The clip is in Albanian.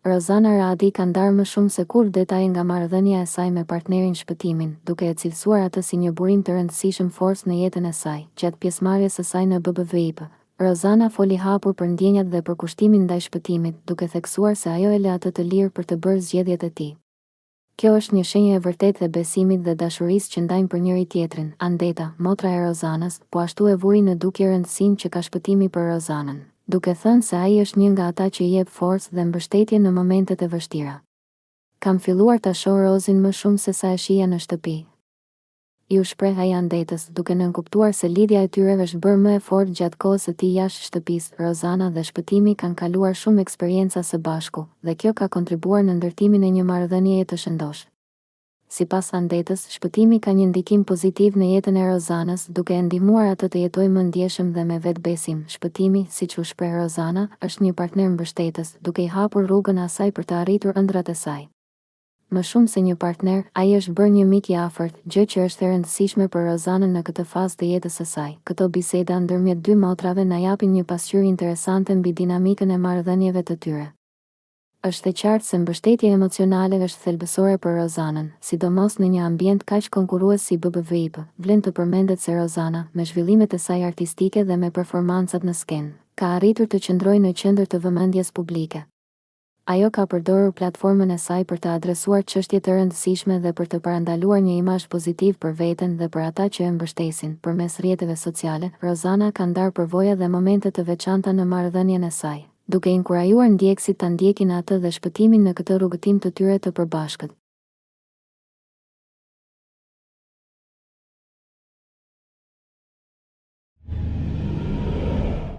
Rozana Radi ka ndarë më shumë se kur detaje nga marrëdhënia e saj me partnerin shpëtimin, duke e cilësuar atë si një burim të rëndësishëm forcë në jetën e saj. Gjatë pjesëmarrjes së saj në BBVIP, Rozana foli hapur për ndjenjat dhe për kushtimin ndaj shpëtimit, duke theksuar se ajo e le atë të lirë për të bërë zgjedhjet e tij. Kjo është një shenjë e vërtetë e besimit dhe dashurisë që ndajnë për njëri tjetrin. Andeta, motra e Rozanës, po ashtu e vuri në dukje rëndësinë që ka shpëtimi për Rozanën, duke thënë se ai është një nga ata që i jep forcë dhe mbështetje në momentet e vështira. Kam filluar ta shoh Rozin më shumë se sa e shija në shtëpi. Ju shpreh ai Andetës, duke nënkuptuar se lidhja e tyre është bërë më e fortë gjatë kohës së tij jashtë shtëpisë. Rozana dhe shpëtimi kanë kaluar shumë eksperienca së bashku, dhe kjo ka kontribuar në ndërtimin e një marrëdhënieje të shëndosh. Sipas Andetës, shpëtimi ka një ndikim pozitiv në jetën e Rozanës, duke e ndihmuar atë të jetojë më ndjeshëm dhe me vetbesim. Shpëtimi, siç u shpreh Rozana, është një partner mbështetës, duke i hapur rrugën asaj për të arritur ëndrat e saj. Më shumë se një partner, ai është bërë një mik i afërt, gjë që është e rëndësishme për Rozanën në këtë fazë të jetës së saj. Këto biseda ndërmjet dy motrave na japin një pasqyrë interesante mbi dinamikën e marrëdhënieve të tyre. Është e qartë se mbështetja emocionale është thelbësore për Rozanën, sidomos në një ambient kaq konkurrues si BBVIP. Vlen të përmendet se Rozana, me zhvillimet e saj artistike dhe me performancat në skenë, ka arritur të qëndrojë në qendër të vëmendjes publike. Ajo ka përdorur platformën e saj për të adresuar çështje të rëndësishme dhe për të parandaluar një imazh pozitiv për veten dhe për ata që e mbështesin. Përmes rrjeteve sociale, Rozana ka ndarë përvoja dhe momente të veçanta në marrëdhënien e saj, duke inkurajuar ndjekësit ta ndjekin atë dhe shpëtimin në këtë rrugëtim të tyre të përbashkët.